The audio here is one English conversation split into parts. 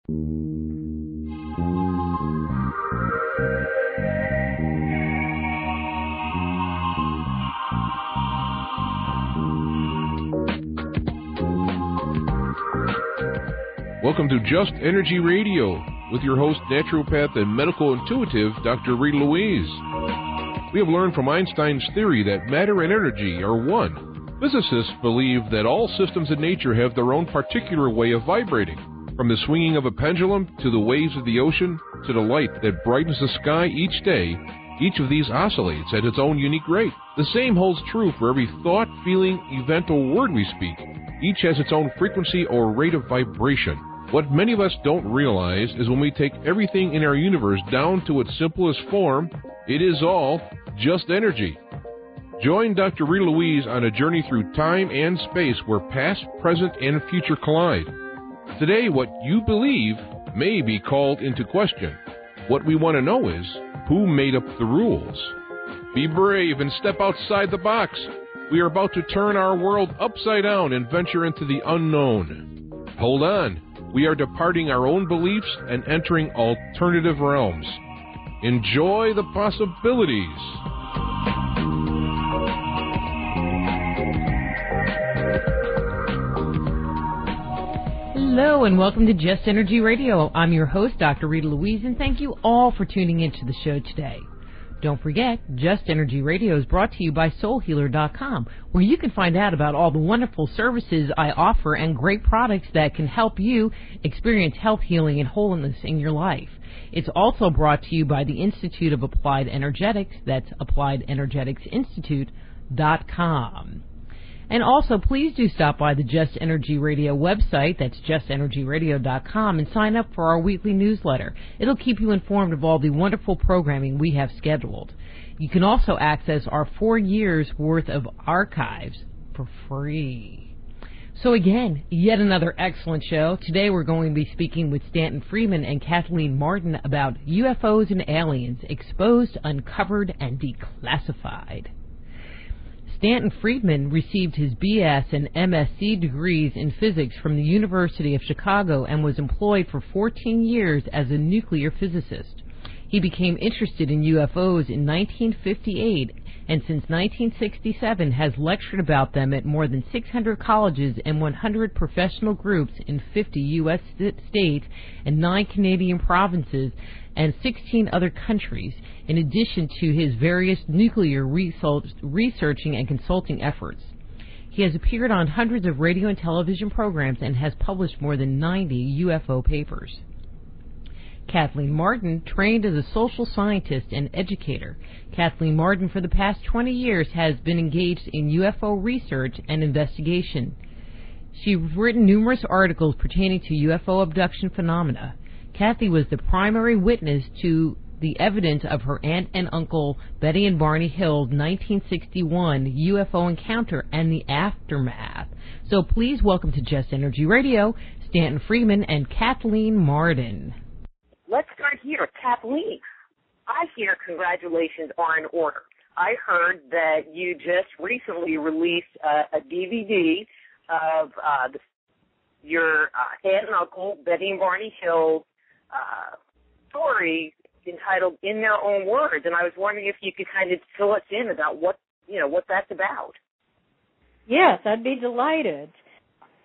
Welcome to Just Energy Radio with your host, naturopath and medical intuitive, Dr. Rita Louise. We have learned from Einstein's theory that matter and energy are one. Physicists believe that all systems in nature have their own particular way of vibrating. From the swinging of a pendulum to the waves of the ocean to the light that brightens the sky each day, each of these oscillates at its own unique rate. The same holds true for every thought, feeling, event, or word we speak. Each has its own frequency or rate of vibration. What many of us don't realize is when we take everything in our universe down to its simplest form, it is all just energy. Join Dr. Rita Louise on a journey through time and space where past, present, and future collide. Today, what you believe may be called into question. What we want to know is, who made up the rules? Be brave and step outside the box. We are about to turn our world upside down and venture into the unknown. Hold on. We are departing our own beliefs and entering alternative realms. Enjoy the possibilities. Hello and welcome to Just Energy Radio. I'm your host, Dr. Rita Louise, and thank you all for tuning into the show today. Don't forget, Just Energy Radio is brought to you by SoulHealer.com, where you can find out about all the wonderful services I offer and great products that can help you experience health, healing, and wholeness in your life. It's also brought to you by the Institute of Applied Energetics. That's AppliedEnergeticsInstitute.com. And also, please do stop by the Just Energy Radio website, that's justenergyradio.com, and sign up for our weekly newsletter. It'll keep you informed of all the wonderful programming we have scheduled. You can also access our 4 years' worth of archives for free. So again, yet another excellent show. Today we're going to be speaking with Stanton Friedman and Kathleen Marden about UFOs and aliens, exposed, uncovered, and declassified. Stanton Friedman received his BS and MSc degrees in physics from the University of Chicago and was employed for 14 years as a nuclear physicist. He became interested in UFOs in 1958 and since 1967 has lectured about them at more than 600 colleges and 100 professional groups in 50 U.S. states and 9 Canadian provinces and 16 other countries, in addition to his various nuclear researching and consulting efforts. He has appeared on hundreds of radio and television programs and has published more than 90 UFO papers. Kathleen Marden trained as a social scientist and educator. Kathleen Marden, for the past 20 years, has been engaged in UFO research and investigation. She's written numerous articles pertaining to UFO abduction phenomena. Kathy was the primary witness to the evidence of her aunt and uncle Betty and Barney Hill's 1961 UFO encounter and the aftermath. So please welcome to Just Energy Radio, Stanton Friedman and Kathleen Marden. Let's start here. Kathleen, I hear congratulations are in order. I heard that you just recently released a DVD of your aunt and uncle Betty and Barney Hill's story entitled "In Their Own Words," and I was wondering if you could kind of fill us in about what that's about. Yes, I'd be delighted.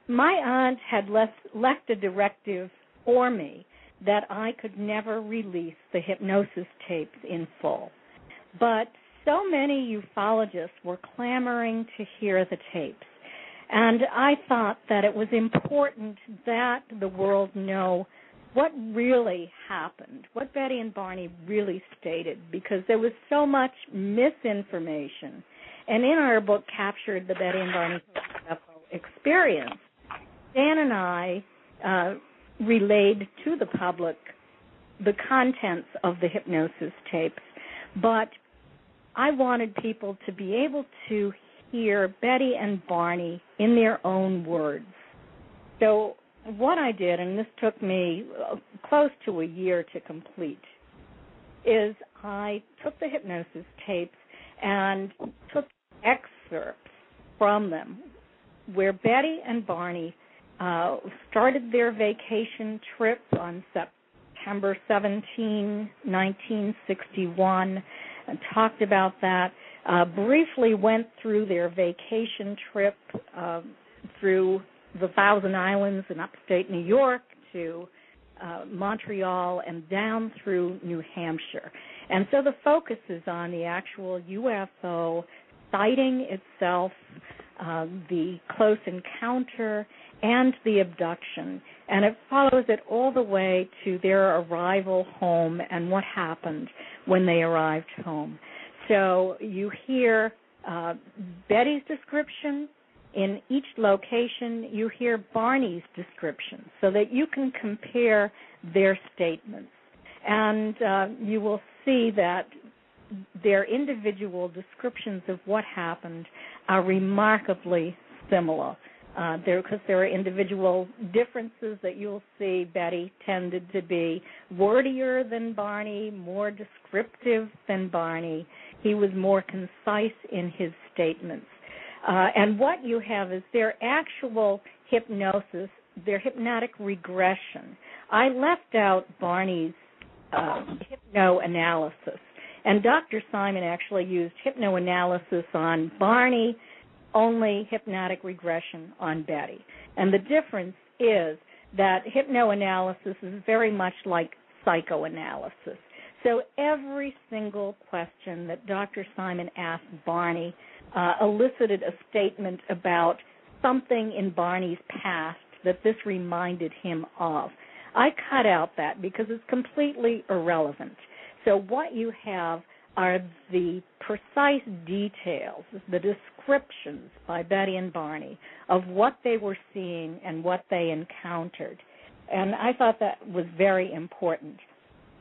My aunt had left a directive for me that I could never release the hypnosis tapes in full, but so many ufologists were clamoring to hear the tapes, and I thought that it was important that the world know what really happened, what Betty and Barney really stated, because there was so much misinformation. And in our book, Captured the Betty and Barney UFO Experience, Dan and I relayed to the public the contents of the hypnosis tapes, but I wanted people to be able to hear Betty and Barney in their own words. So what I did, and this took me close to a year to complete, is I took the hypnosis tapes and took excerpts from them where Betty and Barney started their vacation trip on September 17, 1961, and talked about that. Briefly went through their vacation trip through the Thousand Islands in upstate New York to Montreal and down through New Hampshire. And so the focus is on the actual UFO sighting itself, the close encounter, and the abduction. And it follows it all the way to their arrival home and what happened when they arrived home. So you hear Betty's description. In each location, you hear Barney's description so that you can compare their statements. And you will see that their individual descriptions of what happened are remarkably similar. Because there are individual differences that you'll see. Betty tended to be wordier than Barney, more descriptive than Barney. He was more concise in his statements. And what you have is their actual hypnosis, their hypnotic regression. I left out Barney's hypnoanalysis, and Dr. Simon actually used hypnoanalysis on Barney, only hypnotic regression on Betty. And the difference is that hypnoanalysis is very much like psychoanalysis. So every single question that Dr. Simon asked Barney elicited a statement about something in Barney's past that this reminded him of. I cut out that because it's completely irrelevant. So what you have are the precise details, the descriptions by Betty and Barney of what they were seeing and what they encountered. And I thought that was very important.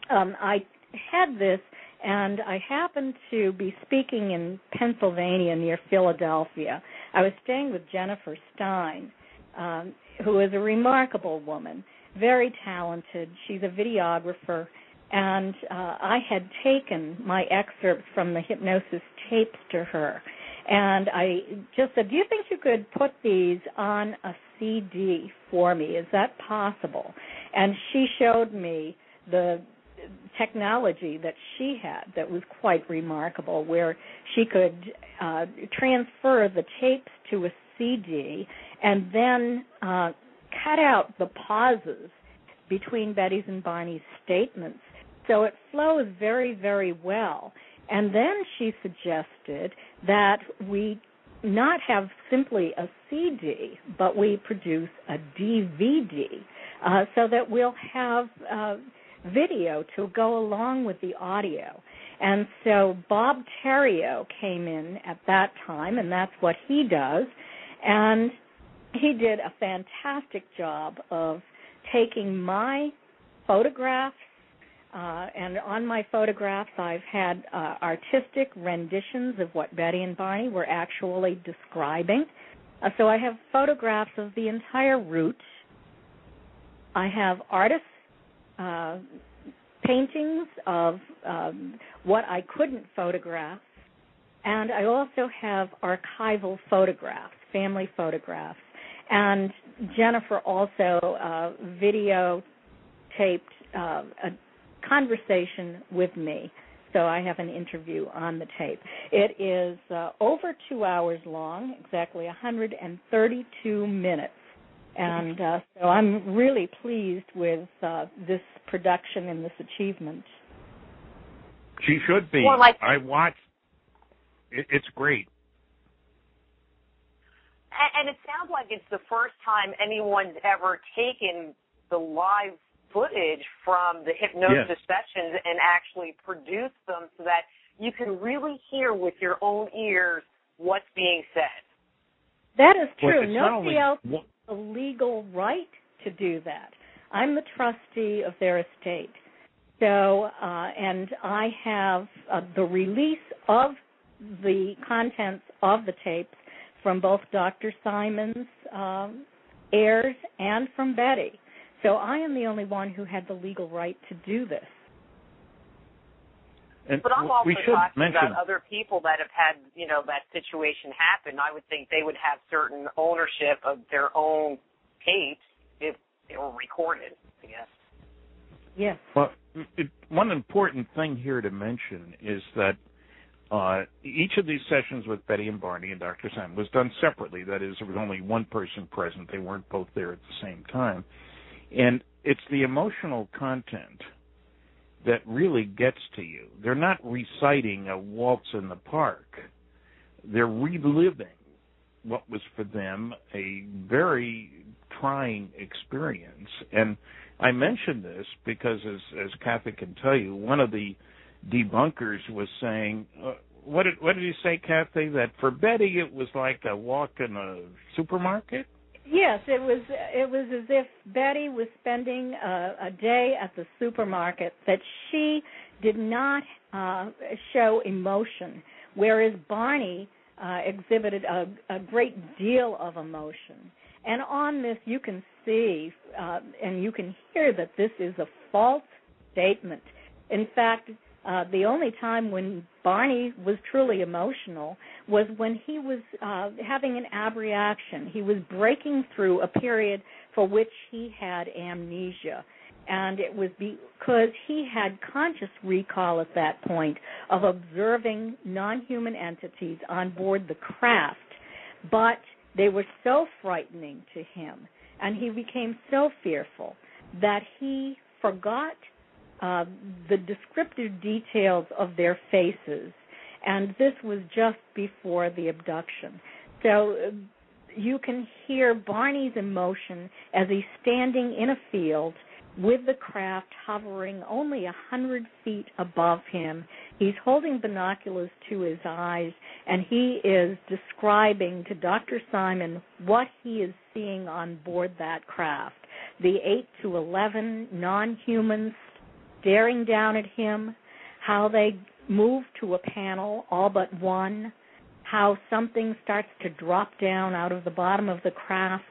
I had this, and I happened to be speaking in Pennsylvania near Philadelphia. I was staying with Jennifer Stein, who is a remarkable woman, very talented. She's a videographer, and I had taken my excerpts from the hypnosis tapes to her. And I just said, do you think you could put these on a CD for me? Is that possible? And she showed me the technology that she had that was quite remarkable, where she could transfer the tapes to a CD and then cut out the pauses between Betty's and Barney's statements. So it flows very, very well. And then she suggested that we not have simply a CD, but we produce a DVD so that we'll have video to go along with the audio. And so Bob Terrio came in at that time, and that's what he does. And he did a fantastic job of taking my photographs, and on my photographs I've had artistic renditions of what Betty and Barney were actually describing. So I have photographs of the entire route. I have artists' paintings of what I couldn't photograph, and I also have archival photographs, family photographs. And Jennifer also videotaped a conversation with me, so I have an interview on the tape. It is over 2 hours long, exactly 132 minutes. And so I'm really pleased with this production and this achievement. She should be. Well, I watched. It's great. And it sounds like it's the first time anyone's ever taken the live footage from the hypnosis sessions and actually produced them so that you can really hear with your own ears what's being said. That is true. Well, nobody else has the legal right to do that. I'm the trustee of their estate. So, and I have the release of the contents of the tapes from both Dr. Simon's heirs and from Betty. So I am the only one who had the legal right to do this. And but I'm also we should talking mention about other people that have had, that situation happen. I would think they would have certain ownership of their own tapes if they were recorded, I guess. Yes. Well, one important thing here to mention is that each of these sessions with Betty and Barney and Dr. Simon was done separately. That is, there was only one person present. They weren't both there at the same time. And it's the emotional content that really gets to you. They're not reciting a waltz in the park. They're reliving what was for them a very trying experience. And I mention this because, as Kathy can tell you, one of the debunkers was saying, what did you say, Kathy, that for Betty it was like a walk in a supermarket? Yes, it was as if Betty was spending a day at the supermarket, that she did not show emotion, whereas Barney exhibited a great deal of emotion. And on this, you can see and you can hear that this is a false statement. In fact, the only time when Barney was truly emotional was when he was having an abreaction. He was breaking through a period for which he had amnesia. And it was because he had conscious recall at that point of observing non-human entities on board the craft. But they were so frightening to him, and he became so fearful that he forgot the descriptive details of their faces, and this was just before the abduction. So you can hear Barney's emotion as he's standing in a field with the craft hovering only 100 feet above him. He's holding binoculars to his eyes, and he is describing to Dr. Simon what he is seeing on board that craft. The 8 to 11 non-humans staring down at him, how they move to a panel, all but one, how something starts to drop down out of the bottom of the craft,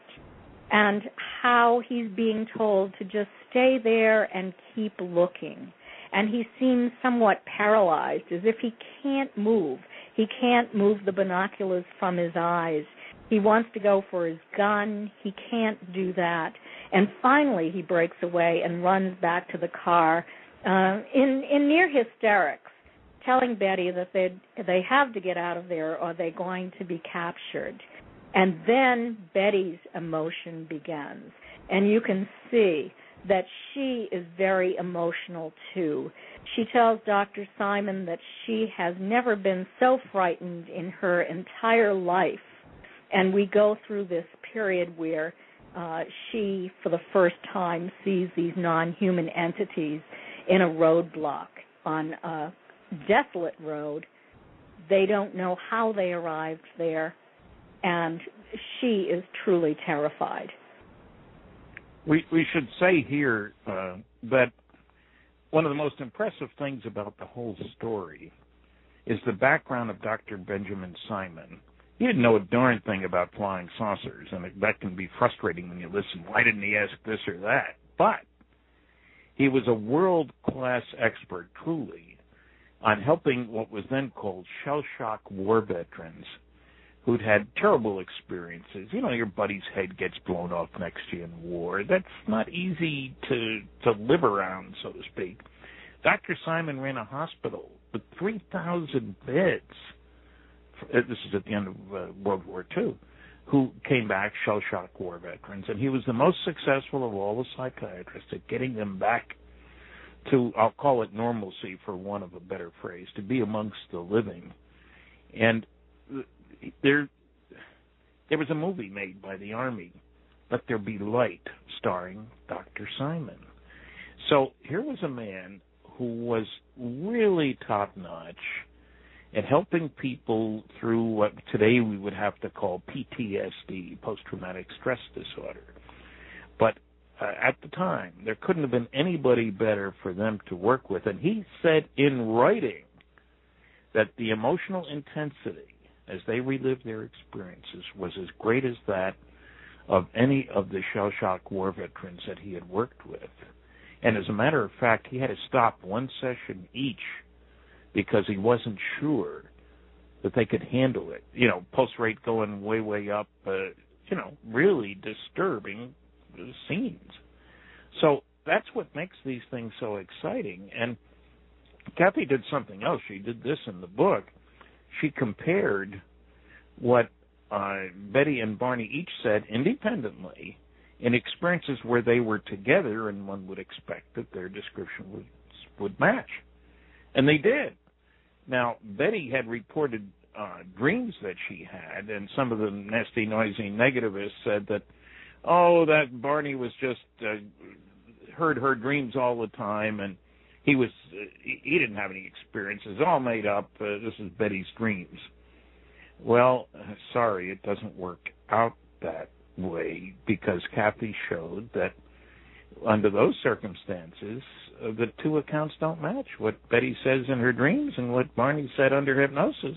and how he's being told to just stay there and keep looking. And he seems somewhat paralyzed, as if he can't move. He can't move the binoculars from his eyes. He wants to go for his gun. He can't do that. And finally he breaks away and runs back to the car in near hysterics, telling Betty that they have to get out of there or they're going to be captured. And then Betty's emotion begins. And you can see that she is very emotional, too. She tells Dr. Simon that she has never been so frightened in her entire life. And we go through this period where she, for the first time, sees these non-human entities in a roadblock on a desolate road. They don't know how they arrived there, and she is truly terrified. We should say here that one of the most impressive things about the whole story is the background of Dr. Benjamin Simon. He didn't know a darn thing about flying saucers, and that can be frustrating when you listen. Why didn't he ask this or that? But he was a world-class expert, truly, on helping what was then called shell-shock war veterans who'd had terrible experiences. You know, your buddy's head gets blown off next to you in war. That's not easy to live around, so to speak. Dr. Simon ran a hospital with 3,000 beds. This is at the end of World War II, who came back shell-shock war veterans. And he was the most successful of all the psychiatrists at getting them back to, I'll call it normalcy for want of a better phrase, to be amongst the living. And there was a movie made by the Army, Let There Be Light, starring Dr. Simon. So here was a man who was really top-notch at helping people through what today we would have to call PTSD, post-traumatic stress disorder. But at the time, there couldn't have been anybody better for them to work with. And he said in writing that the emotional intensity as they relived their experiences was as great as that of any of the shell-shock war veterans that he had worked with. And as a matter of fact, he had to stop one session each because he wasn't sure that they could handle it. You know, pulse rate going way, way up, really disturbing scenes. So that's what makes these things so exciting. And Kathy did something else. She did this in the book. She compared what Betty and Barney each said independently in experiences where they were together, and one would expect that their description would match. And they did. Now, Betty had reported dreams that she had, and some of the nasty, noisy negativists said that, that Barney was just heard her dreams all the time, and he didn't have any experiences, all made up. This is Betty's dreams. Well, sorry, it doesn't work out that way, because Kathy showed that under those circumstances, the two accounts don't match. What Betty says in her dreams and what Barney said under hypnosis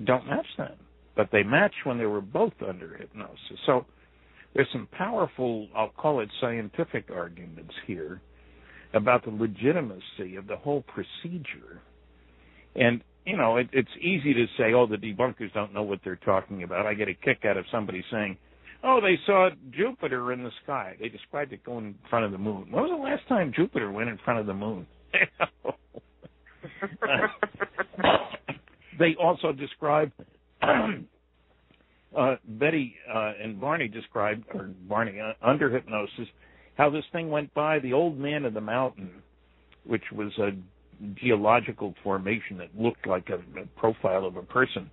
don't match them. But they match when they were both under hypnosis. So there's some powerful, I'll call it scientific arguments here about the legitimacy of the whole procedure. And, it's easy to say, the debunkers don't know what they're talking about. I get a kick out of somebody saying, they saw Jupiter in the sky. They described it going in front of the moon. When was the last time Jupiter went in front of the moon? They also described, Betty and Barney described, or Barney under hypnosis, how this thing went by the old man of the mountain, which was a geological formation that looked like a profile of a person.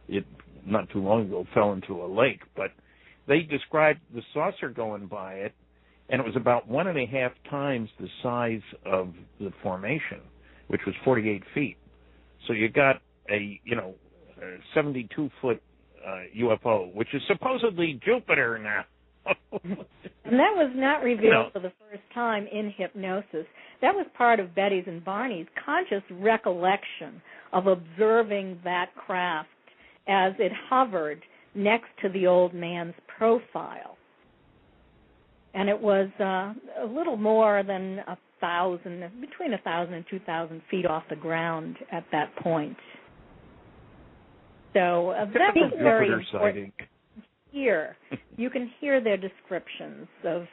It, not too long ago, fell into a lake, but they described the saucer going by it, and it was about 1.5 times the size of the formation, which was 48 feet. So you got a 72-foot UFO, which is supposedly Jupiter now. And that was not revealed for the first time in hypnosis. That was part of Betty's and Barney's conscious recollection of observing that craft as it hovered next to the old man's profile. And it was a little more than 1,000, between 1,000 and 2,000 feet off the ground at that point. So that's very important. Here, you can hear their descriptions of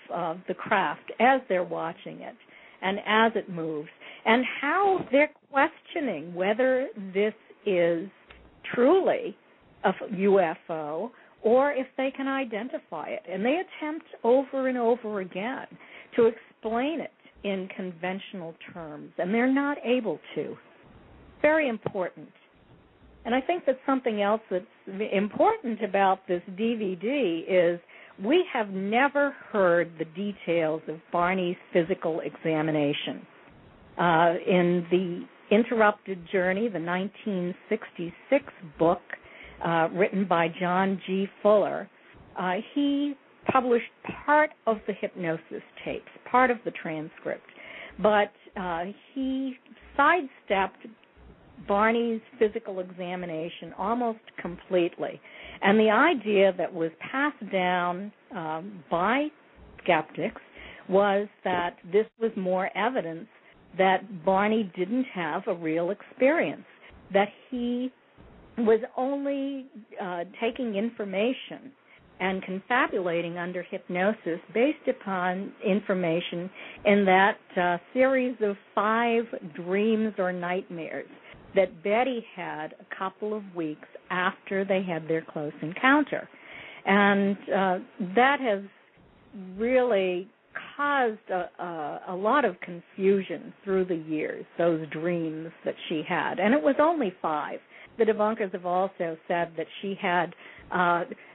the craft as they're watching it and as it moves, and how they're questioning whether this is truly a UFO or if they can identify it. And they attempt over and over again to explain it in conventional terms, and they're not able to. Very important. And I think that something else that's important about this DVD is we have never heard the details of Barney's physical examination. In The Interrupted Journey, the 1966 book written by John G. Fuller, he published part of the hypnosis tapes, part of the transcript, but he sidestepped Barney's physical examination almost completely. And the idea that was passed down by skeptics was that this was more evidence that Barney didn't have a real experience, that he was only taking information and confabulating under hypnosis based upon information in that series of 5 dreams or nightmares that Betty had a couple of weeks after they had their close encounter. And that has really caused a lot of confusion through the years, those dreams that she had. And it was only 5. The debunkers have also said that she had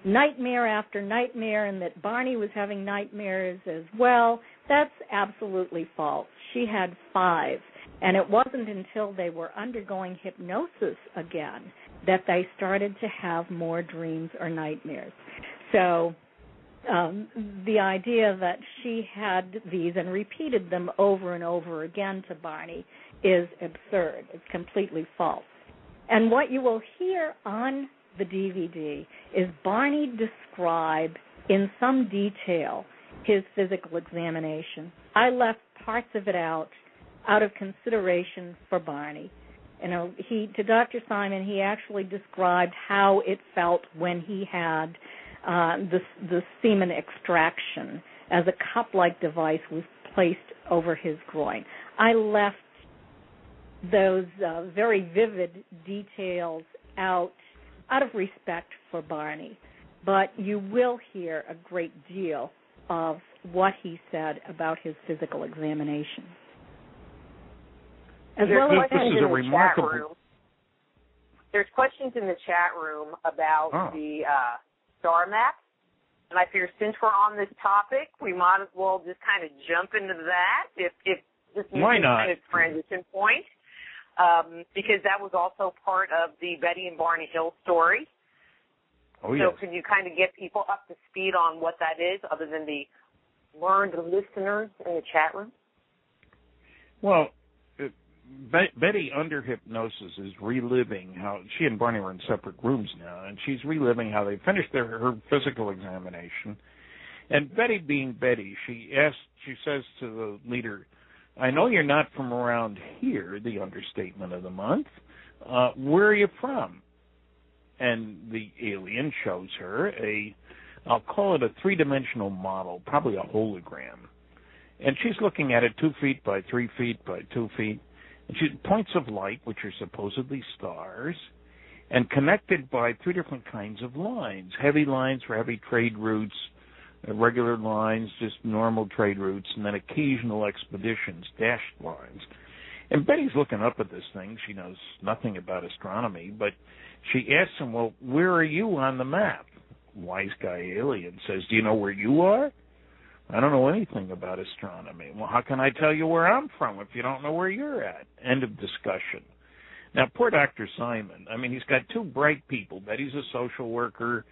nightmare after nightmare and that Barney was having nightmares as well. That's absolutely false. She had 5. And it wasn't until they were undergoing hypnosis again that they started to have more dreams or nightmares. So the idea that she had these and repeated them over and over again to Barney is absurd. It's completely false. And what you will hear on the DVD is Barney describe in some detail his physical examination. I left parts of it out of consideration for Barney. To Dr. Simon, he actually described how it felt when he had the semen extraction as a cup-like device was placed over his groin. I left those very vivid details out of respect for Barney, but you will hear a great deal of what he said about his physical examination. As well as this is a remarkable. There's questions in the chat room about the star map, and I figure since we're on this topic, we might as well just kind of jump into that if this is kind of transition point, because that was also part of the Betty and Barney Hill story. Oh, yes. So can you kind of get people up to speed on what that is, other than the learned listeners in the chat room? Well, Betty, under hypnosis, is reliving how she and Barney were in separate rooms now, and she's reliving how they finished her physical examination. And Betty, being Betty, she says to the leader, "I know you're not from around here," the understatement of the month. "Where are you from?" And the alien shows her I'll call it a three-dimensional model, probably a hologram. And she's looking at it 2 feet by 3 feet by 2 feet. And she's points of light, which are supposedly stars, and connected by 3 different kinds of lines. Heavy lines for heavy trade routes, regular lines, just normal trade routes, and then occasional expeditions, dashed lines. And Betty's looking up at this thing. She knows nothing about astronomy, but she asks him, "Well, where are you on the map?" Wise guy alien says, "Do you know where you are?" "I don't know anything about astronomy." "Well, how can I tell you where I'm from if you don't know where you're at?" End of discussion. Now, poor Dr. Simon, I mean, he's got 2 bright people. Betty's a social worker.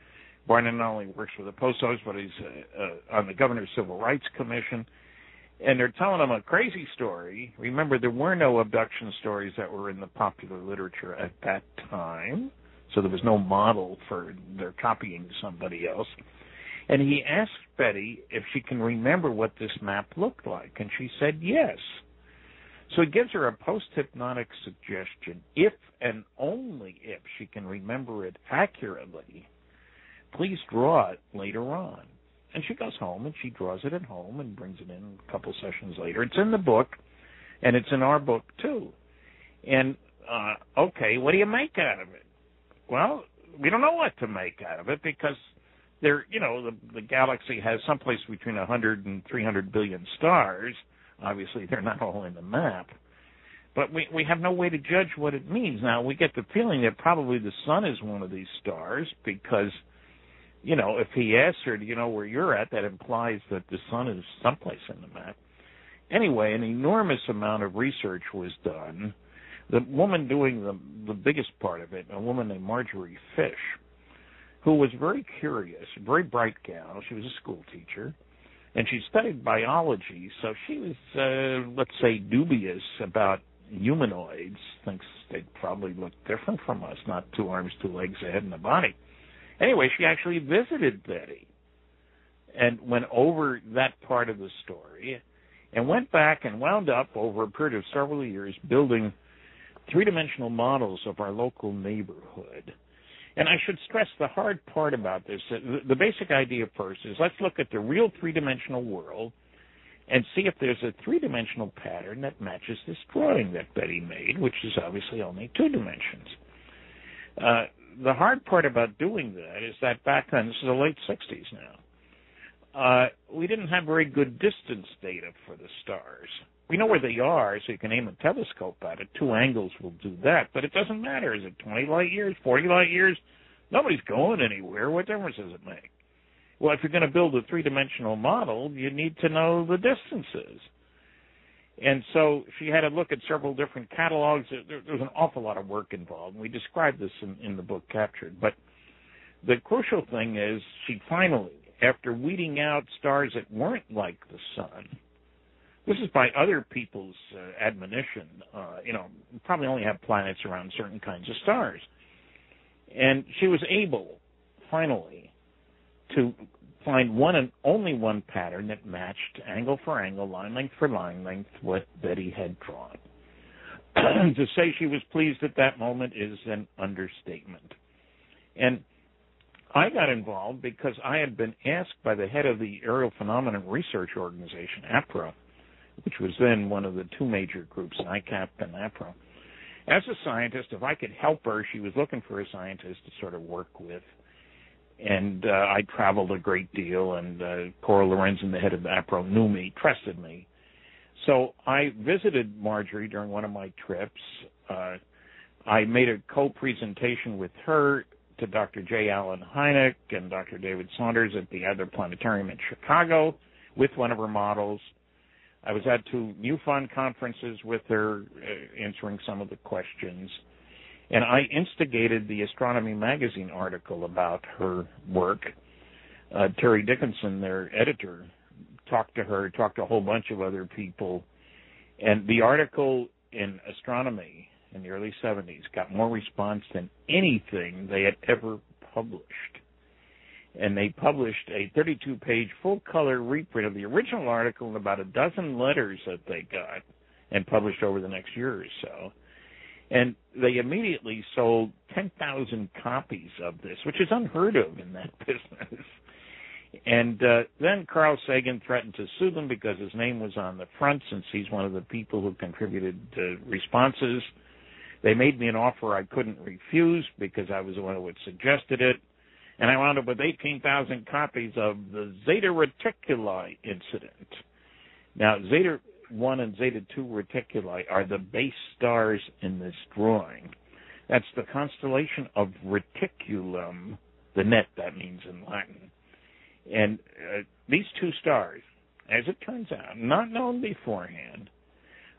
Barney not only works for the post office, but he's on the Governor's Civil Rights Commission. And they're telling him a crazy story. Remember, there were no abduction stories that were in the popular literature at that time, so there was no model for their copying somebody else. And he asked Betty if she can remember what this map looked like, and she said yes. So he gives her a post-hypnotic suggestion, if and only if she can remember it accurately, please draw it later on. And she goes home, and she draws it at home and brings it in a couple sessions later. It's in the book, and it's in our book, too. And, okay, what do you make out of it? Well, we don't know what to make out of it because the galaxy has someplace between 100 and 300 billion stars. Obviously, they're not all in the map. But we have no way to judge what it means. Now, we get the feeling that probably the sun is one of these stars because, if he asks her, "Do you know where you're at?" that implies that the sun is someplace in the map. Anyway, an enormous amount of research was done. The woman doing the biggest part of it, a woman named Marjorie Fish, who was very curious, a very bright gal. She was a school teacher, and she studied biology, so she was, let's say, dubious about humanoids, thinks they'd probably look different from us, not 2 arms, 2 legs, a head, and a body. Anyway, she actually visited Betty and went over that part of the story and went back and wound up over a period of several years building 3-dimensional models of our local neighborhood. And I should stress the hard part about this. The basic idea first is let's look at the real 3-dimensional world and see if there's a 3-dimensional pattern that matches this drawing that Betty made, which is obviously only 2 dimensions. The hard part about doing that is that back then, this is the late 60s now, we didn't have very good distance data for the stars. We know where they are, so you can aim a telescope at it. 2 angles will do that, but it doesn't matter. Is it 20 light years, 40 light years? Nobody's going anywhere. What difference does it make? Well, if you're going to build a 3-dimensional model, you need to know the distances. And so she had to look at several different catalogs. There was an awful lot of work involved, and we described this in the book Captured. But the crucial thing is she finally, after weeding out stars that weren't like the sun, this is by other people's admonition, probably only have planets around certain kinds of stars. And she was able, finally, to find one and only one pattern that matched angle for angle, line length for line length, what Betty had drawn. To say she was pleased at that moment is an understatement. And I got involved because I had been asked by the head of the Aerial Phenomenon Research Organization, APRA, which was then one of the two major groups, NICAP and APRA, as a scientist, if I could help her. She was looking for a scientist to sort of work with. And I traveled a great deal, and Cora Lorenzen, the head of APRO, knew me, trusted me. So I visited Marjorie during one of my trips. I made a co-presentation with her to Dr. J. Allen Hynek and Dr. David Saunders at the Adler Planetarium in Chicago with one of her models. I was at 2 MUFON conferences with her, answering some of the questions. And I instigated the Astronomy Magazine article about her work. Terry Dickinson, their editor, talked to her, talked to a whole bunch of other people. And the article in Astronomy in the early 70s got more response than anything they had ever published. And they published a 32-page full-color reprint of the original article and about a dozen letters that they got and published over the next year or so. And they immediately sold 10,000 copies of this, which is unheard of in that business. And then Carl Sagan threatened to sue them because his name was on the front, since he's one of the people who contributed responses. They made me an offer I couldn't refuse because I was the one who had suggested it. And I wound up with 18,000 copies of the Zeta Reticuli incident. Now, Zeta 1 and Zeta 2 Reticuli are the base stars in this drawing. That's the constellation of Reticulum, the net, that means in Latin. And these two stars, as it turns out, not known beforehand,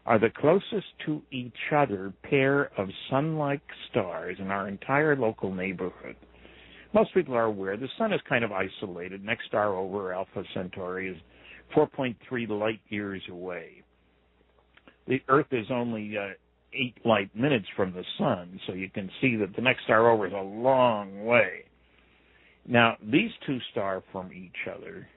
are the closest to each other pair of sun-like stars in our entire local neighborhood. Most people are aware the sun is kind of isolated. Next star over, Alpha Centauri, is 4.3 light years away. The Earth is only 8 light minutes from the sun, so you can see that the next star over is a long way. Now, these two stars from each other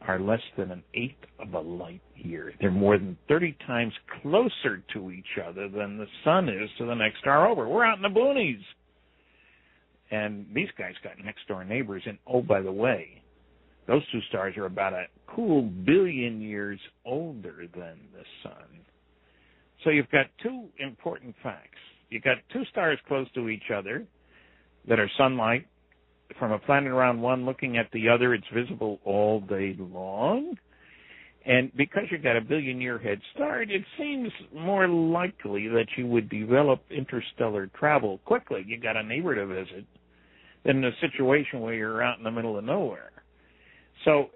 are less than an eighth of a light year. They're more than 30 times closer to each other than the sun is to the next star over. We're out in the boonies. And these guys got next-door neighbors. And, oh, by the way, those two stars are about a cool billion years older than the sun. So you've got two important facts. You've got two stars close to each other that are sun-like. From a planet around one looking at the other, it's visible all day long. And because you've got a billion-year head start, it seems more likely that you would develop interstellar travel quickly. You got a neighbor to visit than in a situation where you're out in the middle of nowhere. So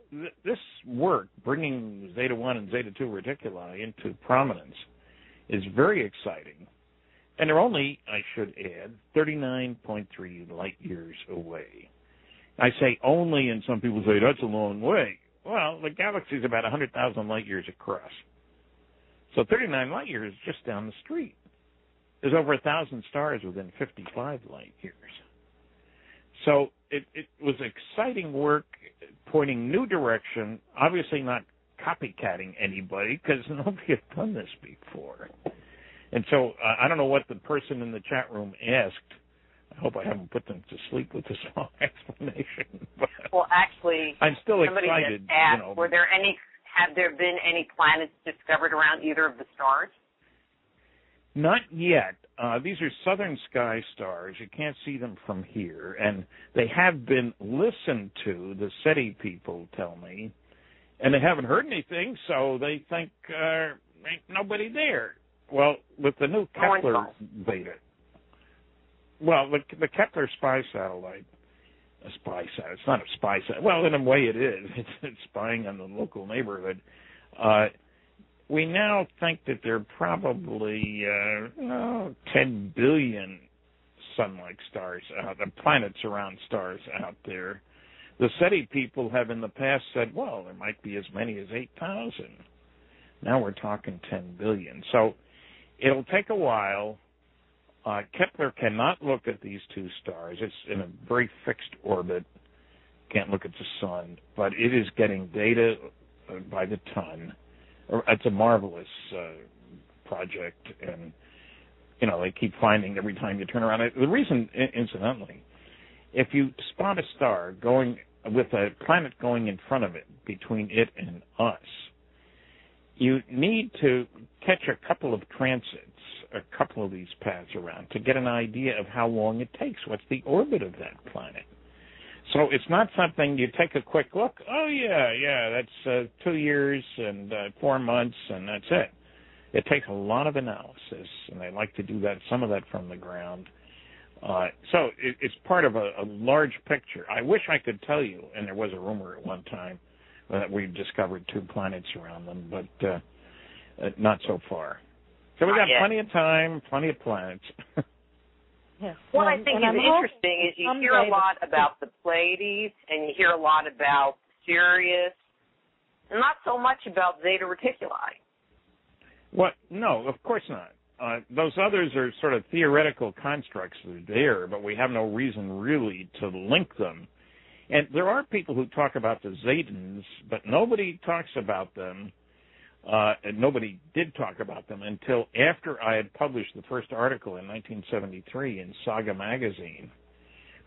this work, bringing Zeta 1 and Zeta 2 Reticuli into prominence, is very exciting. And they're only, I should add, 39.3 light years away. I say only, and some people say that's a long way. Well, the galaxy is about 100,000 light years across. So 39 light years is just down the street. There's over 1,000 stars within 55 light years. So it was exciting work, pointing new direction, obviously not copycatting anybody because nobody had done this before. And so I don't know what the person in the chat room asked. I hope I haven't put them to sleep with this long explanation. But well, actually, I'm still somebody excited. Just asked, have there been any planets discovered around either of the stars? Not yet. These are southern sky stars. You can't see them from here. And they have been listened to, the SETI people tell me, and they haven't heard anything, so they think ain't nobody there. Well, with the new Kepler beta, the Kepler spy satellite, it's not a spy satellite. Well, in a way it is. It's spying on the local neighborhood. We now think that there are probably 10 billion sun-like stars, planets around stars out there. The SETI people have in the past said, well, there might be as many as 8,000. Now we're talking 10 billion. So it'll take a while. Kepler cannot look at these two stars. It's in a very fixed orbit. Can't look at the sun. But it is getting data by the ton. It's a marvelous project. And, they keep finding every time you turn around. The reason, incidentally, if you spot a star going with a planet going in front of it, between it and us, you need to catch a couple of transits, a couple of these paths around, to get an idea of how long it takes. What's the orbit of that planet? So it's not something you take a quick look, oh, yeah, that's 2 years and 4 months, and that's it. It takes a lot of analysis, and they like to do that, some of that from the ground. So it's part of a large picture. I wish I could tell you, and there was a rumor at one time that we discovered 2 planets around them, but not so far. So we got plenty of time, plenty of planets. Yes. What I think is interesting is you hear a lot about the Pleiades, and you hear a lot about Sirius, and not so much about Zeta Reticuli. What? No, of course not. Those others are sort of theoretical constructs that are there, but we have no reason really to link them. And there are people who talk about the Zetans, but nobody talks about them. And nobody did talk about them until after I had published the first article in 1973 in Saga magazine.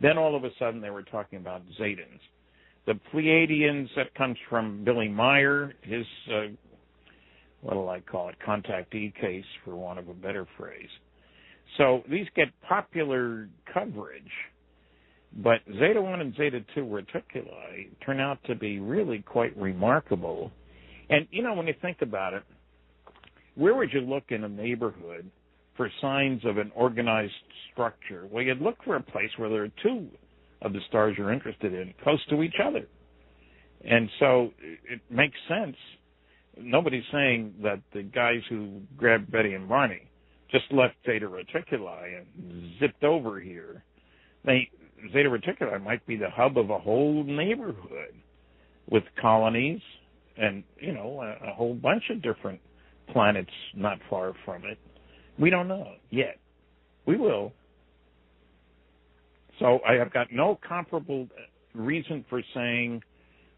Then all of a sudden they were talking about Zetans. The Pleiadians, that comes from Billy Meyer, his, what'll I call it, contactee case, for want of a better phrase. So these get popular coverage, but Zeta 1 and Zeta 2 Reticuli turn out to be really quite remarkable. And, you know, when you think about it, where would you look in a neighborhood for signs of an organized structure? Well, you'd look for a place where there are 2 of the stars you're interested in close to each other. And so it makes sense. Nobody's saying that the guys who grabbed Betty and Barney just left Zeta Reticuli and zipped over here. Zeta Reticuli might be the hub of a whole neighborhood with colonies and, you know, a whole bunch of different planets not far from it. We don't know yet. We will. So I have got no comparable reason for saying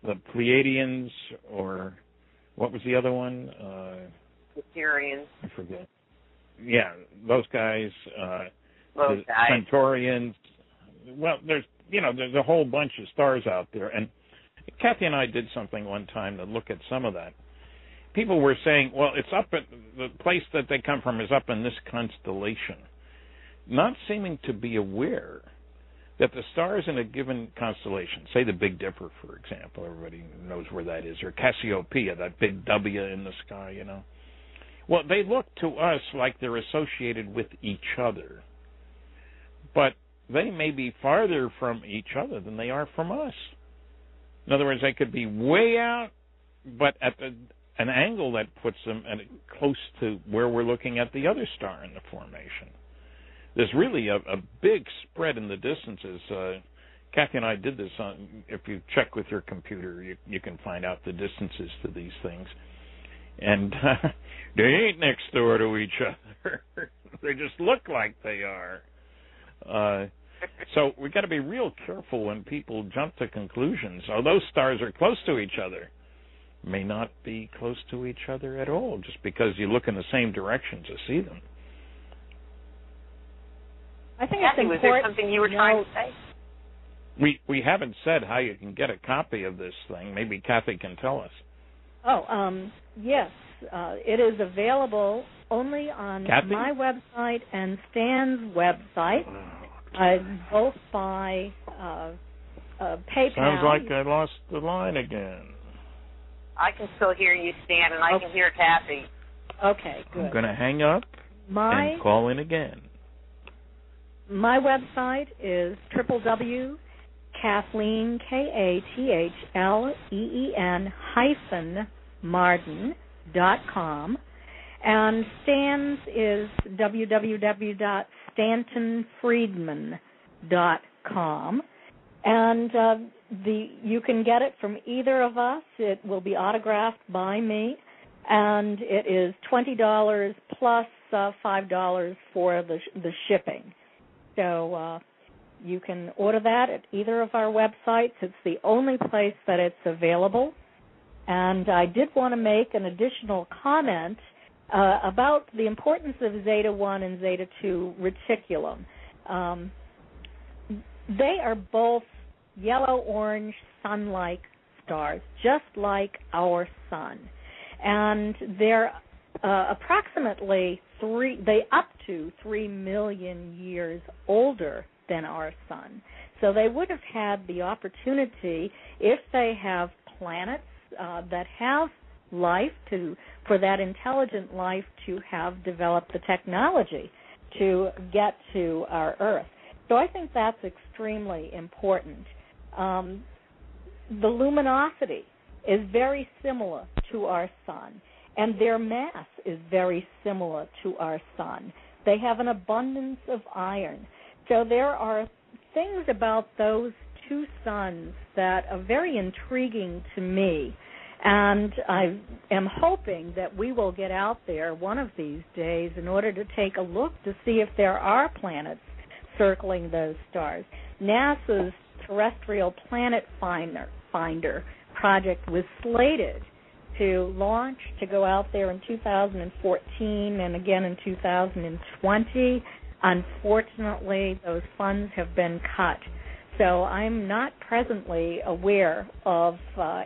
the Pleiadians or what was the other one? The Sirians. I forget. Yeah, those guys. The Centaurians. Well, there's a whole bunch of stars out there, and Kathy and I did something one time to look at some of that. People were saying, well, it's up at the place that they come from is up in this constellation, not seeming to be aware that the stars in a given constellation, say the Big Dipper, for example, everybody knows where that is, or Cassiopeia, that big W in the sky, you know. Well, they look to us like they're associated with each other, but they may be farther from each other than they are from us. In other words, they could be way out, but at an angle that puts them close to where we're looking at the other star in the formation. There's really a big spread in the distances. Kathy and I did this if you check with your computer, you can find out the distances to these things. And they ain't next door to each other. They just look like they are. So we got to be real careful when people jump to conclusions. Oh, those stars are close to each other. May not be close to each other at all, just because you look in the same direction to see them. I think Kathy, it's important. Was there something you were trying to say? We haven't said how you can get a copy of this thing. Maybe Kathy can tell us. Oh, yes. It is available only on Kathy? my website and Stan's website, both by PayPal. Sounds like I lost the line again. I can still hear you, Stan, and I can hear Kathy. Okay, good. I'm going to hang up and call in again. My website is www.Kathleen, Kathleen-Marden.com, and Stan's is www.StantonFriedman.com, and you can get it from either of us. It will be autographed by me, and it is $20 plus $5 for the shipping. So you can order that at either of our websites. It's the only place that it's available. And I did want to make an additional comment about the importance of Zeta 1 and Zeta 2 reticulum. They are both yellow-orange sun-like stars, just like our sun. And they're approximately up to 3 million years older than our sun. So they would have had the opportunity, if they have planets that have life, for that intelligent life to have developed the technology to get to our Earth. So I think that's extremely important. The luminosity is very similar to our sun, and their mass is very similar to our sun. They have an abundance of iron. So there are things about those two suns that are very intriguing to me, and I am hoping that we will get out there one of these days in order to take a look to see if there are planets circling those stars. NASA's Terrestrial Planet Finder project was slated to launch, to go out there in 2014 and again in 2020. Unfortunately, those funds have been cut. So I'm not presently aware of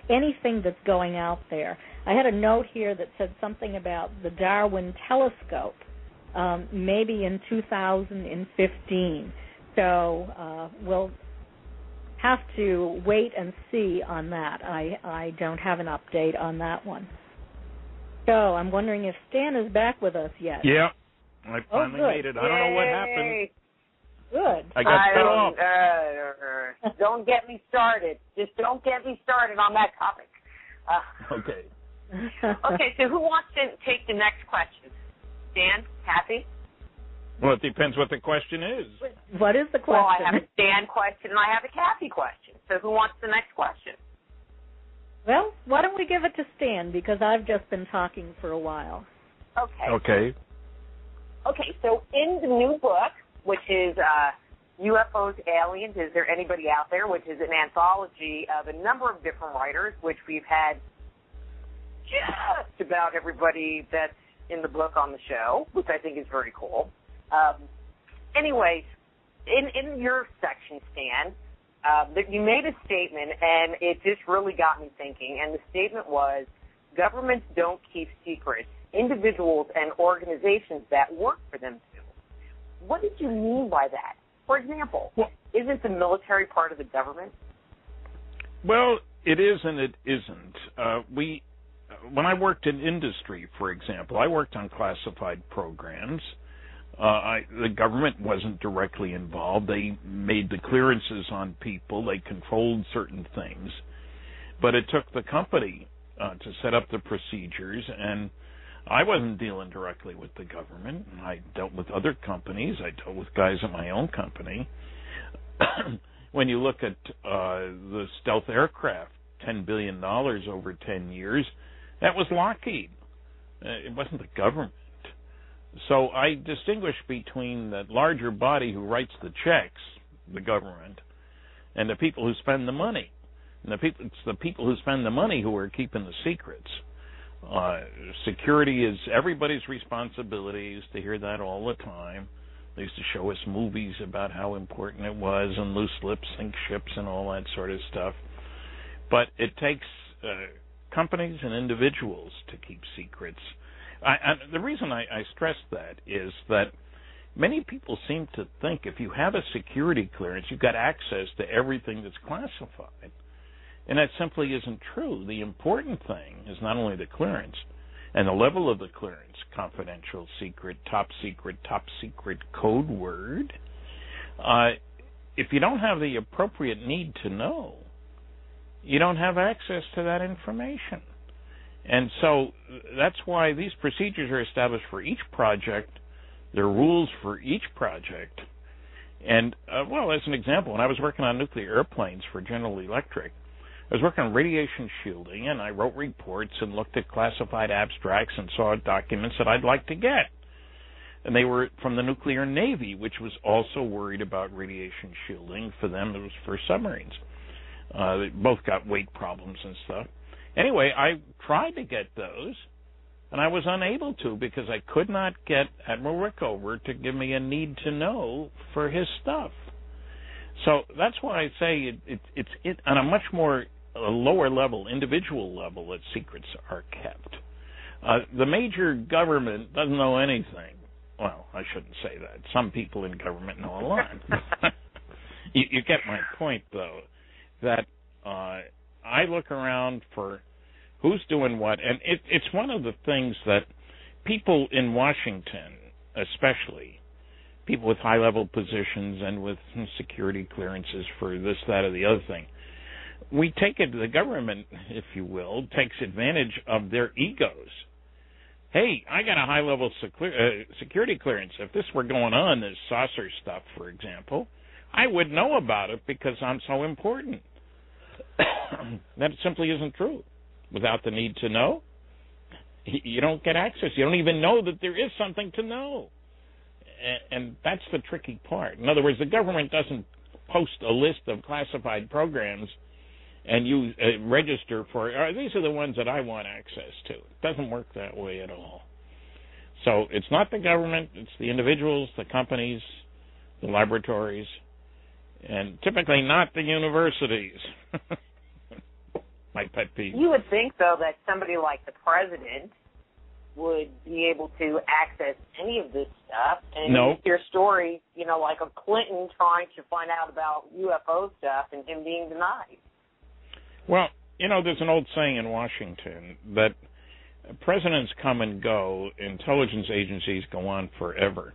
anything that's going out there. I had a note here that said something about the Darwin telescope, maybe in 2015. So we'll have to wait and see on that. I don't have an update on that one. So I'm wondering if Stan is back with us yet. Yeah, I finally made it. I don't know what happened. Good. I got cut off. Don't get me started. Just don't get me started on that topic. Okay. Okay, so who wants to take the next question? Dan? Kathy? Well, it depends what the question is. What is the question? Well, I have a Dan question and I have a Kathy question. So who wants the next question? Well, why don't we give it to Stan, because I've just been talking for a while. Okay. Okay, so in the new book, which is UFOs, Aliens, Is There Anybody Out There?, which is an anthology of a number of different writers, which we've had just about everybody that's in the book on the show, which I think is very cool. Anyways, in your section, Stan, that you made a statement, and it just really got me thinking, and the statement was, governments don't keep secrets. Individuals and organizations that work for them do. What did you mean by that? For example, isn't the military part of the government? Well, it is and it isn't. When I worked in industry, for example, I worked on classified programs. The government wasn't directly involved. They made the clearances on people. They controlled certain things. But it took the company to set up the procedures, and I wasn't dealing directly with the government. I dealt with other companies. I dealt with guys at my own company. When you look at the stealth aircraft, $10 billion over 10 years, that was Lockheed. It wasn't the government. So I distinguish between the larger body who writes the checks, the government, and the people who spend the money. And it's the people who spend the money who are keeping the secrets. Security is everybody's responsibility. I used to hear that all the time. They used to show us movies about how important it was, and loose lips sink ships and all that sort of stuff. But it takes companies and individuals to keep secrets. The reason I stress that is that many people seem to think if you have a security clearance, you've got access to everything that's classified. And that simply isn't true. The important thing is not only the clearance and the level of the clearance, confidential, secret, top secret code word. If you don't have the appropriate need to know, you don't have access to that information. And so that's why these procedures are established for each project. There are rules for each project. And, well, as an example, when I was working on nuclear airplanes for General Electric, I was working on radiation shielding, and I wrote reports and looked at classified abstracts and saw documents that I'd like to get. And they were from the nuclear Navy, which was also worried about radiation shielding. For them, it was for submarines. They both got weight problems and stuff. Anyway, I tried to get those, and I was unable to because I could not get Admiral Rickover to give me a need to know for his stuff. So that's why I say it's on a much more lower level, individual level, that secrets are kept. The major government doesn't know anything. Well, I shouldn't say that. Some people in government know a lot. You get my point, though, that I look around for who's doing what, and it's one of the things that people in Washington, especially, people with high-level positions and with security clearances for this, that, or the other thing, we take it, the government, if you will, takes advantage of their egos. Hey, I got a high-level security clearance. If this were going on, this saucer stuff, for example, I would know about it because I'm so important. That simply isn't true. Without the need to know, you don't get access. You don't even know that there is something to know. And that's the tricky part. In other words, the government doesn't post a list of classified programs and you register for, these are the ones that I want access to. It doesn't work that way at all. So it's not the government, it's the individuals, the companies, the laboratories, and typically not the universities. My pet peeve. You would think, though, that somebody like the president would be able to access any of this stuff. And your story, like of Clinton trying to find out about UFO stuff and him being denied. Well, there's an old saying in Washington that presidents come and go, intelligence agencies go on forever.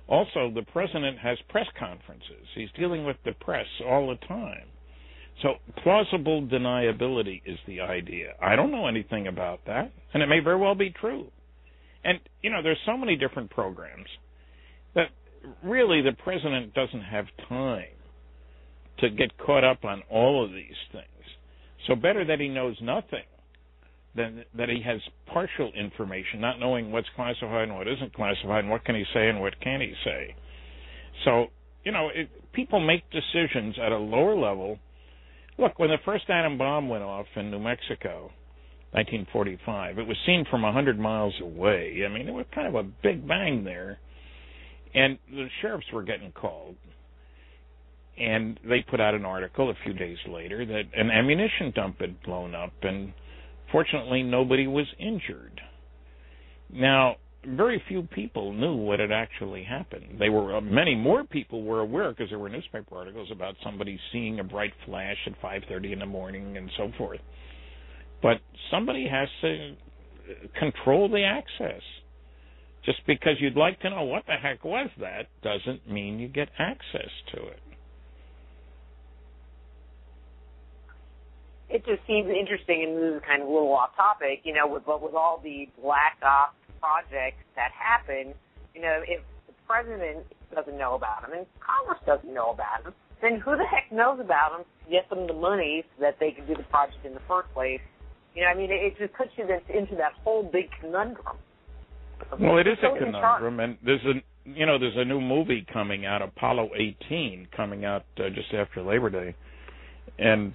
Also, the president has press conferences. He's dealing with the press all the time. So plausible deniability is the idea. I don't know anything about that, and it may very well be true. And, there's so many different programs that really the president doesn't have time to get caught up on all of these things. So better that he knows nothing than that he has partial information, not knowing what's classified and what isn't classified and what can he say and what can't he say. So, people make decisions at a lower level. Look, when the first atom bomb went off in New Mexico, 1945, it was seen from 100 miles away. I mean, it was kind of a big bang there. And the sheriffs were getting called. And they put out an article a few days later that an ammunition dump had blown up, and fortunately nobody was injured. Now, very few people knew what had actually happened. Many more people were aware because there were newspaper articles about somebody seeing a bright flash at 5:30 in the morning and so forth. But somebody has to control the access. Just because you'd like to know what the heck was that doesn't mean you get access to it. It just seems interesting, and this is kind of a little off topic, with all the black ops projects that happen, if the president doesn't know about them and Congress doesn't know about them, then who the heck knows about them to get them the money so that they can do the project in the first place? It just puts you into that whole big conundrum. Well, it is a conundrum, and there's a new movie coming out, Apollo 18, coming out just after Labor Day, and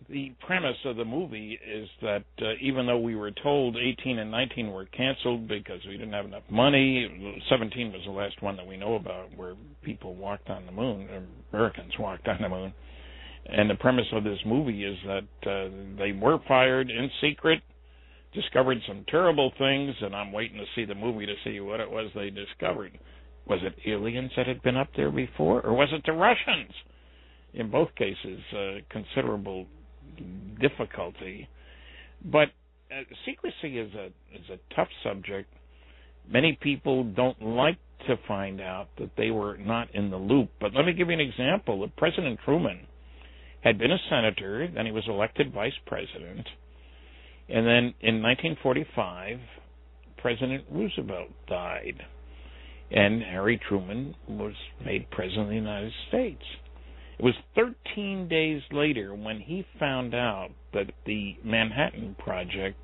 the premise of the movie is that even though we were told 18 and 19 were canceled because we didn't have enough money, 17 was the last one that we know about where people walked on the moon, Americans walked on the moon. And the premise of this movie is that they were fired in secret, discovered some terrible things, and I'm waiting to see the movie to see what it was they discovered. Was it aliens that had been up there before, or was it the Russians? In both cases, considerable difficulty, but secrecy is a tough subject. Many people don't like to find out that they were not in the loop. But let me give you an example. President Truman had been a senator, then he was elected vice president, and then in 1945, President Roosevelt died, and Harry Truman was made president of the United States. It was 13 days later when he found out that the Manhattan Project,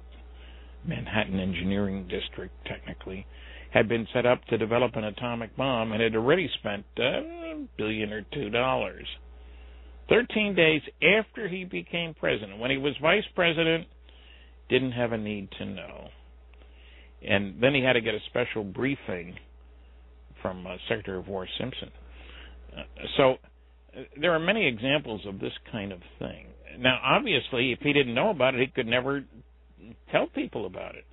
Manhattan Engineering District technically, had been set up to develop an atomic bomb and had already spent $1 billion or $2 million. 13 days after he became president. When he was vice president, didn't have a need to know. And then he had to get a special briefing from Secretary of War Simpson. So there are many examples of this kind of thing. Now, obviously, if he didn't know about it, he could never tell people about it,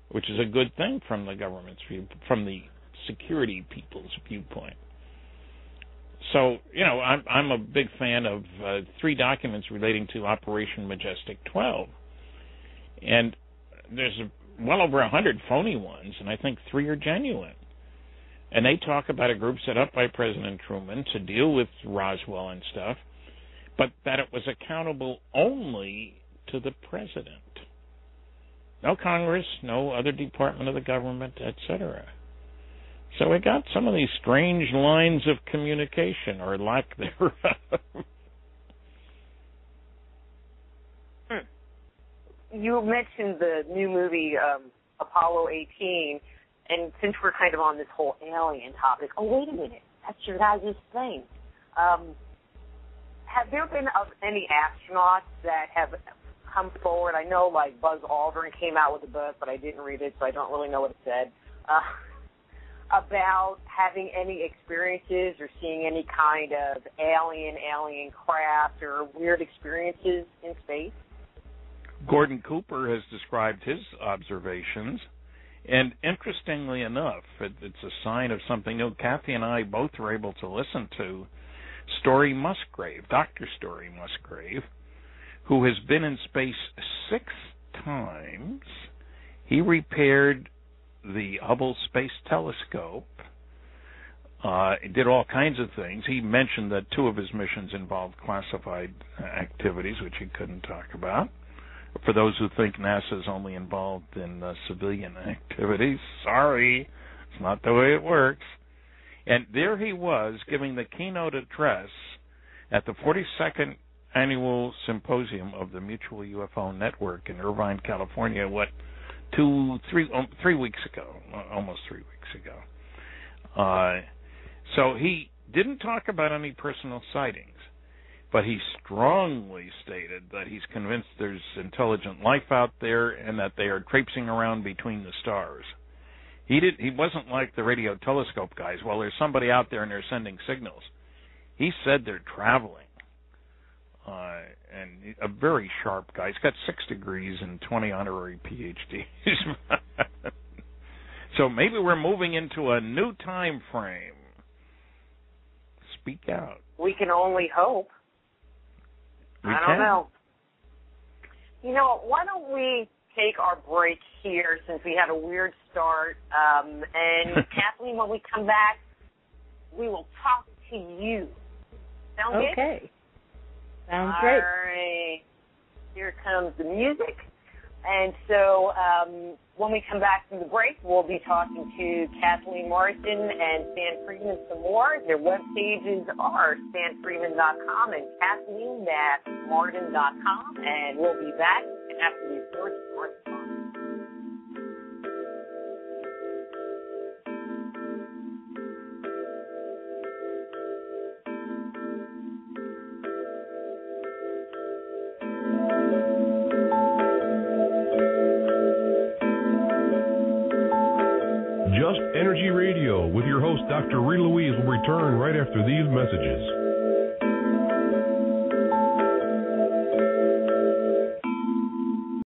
which is a good thing from the government's view, from the security people's viewpoint. So, I'm a big fan of 3 documents relating to Operation Majestic 12. And there's well over 100 phony ones, and I think 3 are genuine. And they talk about a group set up by President Truman to deal with Roswell and stuff, but that it was accountable only to the president. No Congress, no other department of the government, etc. So we got some of these strange lines of communication, or lack thereof. You mentioned the new movie Apollo 18, and since we're kind of on this whole alien topic, wait a minute, that's your guys' thing. Have there been any astronauts that have come forward? I know, like, Buzz Aldrin came out with a book, but I didn't read it, so I don't really know what it said, about having any experiences or seeing any kind of alien craft or weird experiences in space? Gordon Cooper has described his observations, and interestingly enough, it's a sign of something new. Kathy and I both were able to listen to Story Musgrave, Dr. Story Musgrave, who has been in space 6 times. He repaired the Hubble Space Telescope, did all kinds of things. He mentioned that 2 of his missions involved classified activities, which he couldn't talk about. For those who think NASA is only involved in civilian activities, sorry, it's not the way it works. And there he was giving the keynote address at the 42nd Annual Symposium of the Mutual UFO Network in Irvine, California, 3 weeks ago, almost 3 weeks ago. So he didn't talk about any personal sightings, but he strongly stated that he's convinced there's intelligent life out there and that they are traipsing around between the stars. He wasn't like the radio telescope guys. Well, there's somebody out there and they're sending signals. He said they're traveling. And a very sharp guy. He's got 6 degrees and 20 honorary PhDs. So maybe we're moving into a new time frame. Speak out. We can only hope. I don't know. Why don't we take our break here since we had a weird start? And Kathleen, when we come back, we will talk to you. Sound good? Okay. Sounds great. All right. Here comes the music. And so when we come back from the break, we'll be talking to Kathleen Marden and Stan Friedman some more. Their web pages are stanfriedman.com and Kathleen-Marden.com. And we'll be back after these first response. Just Energy Radio with your host, Dr. Rita Louise, will return right after these messages.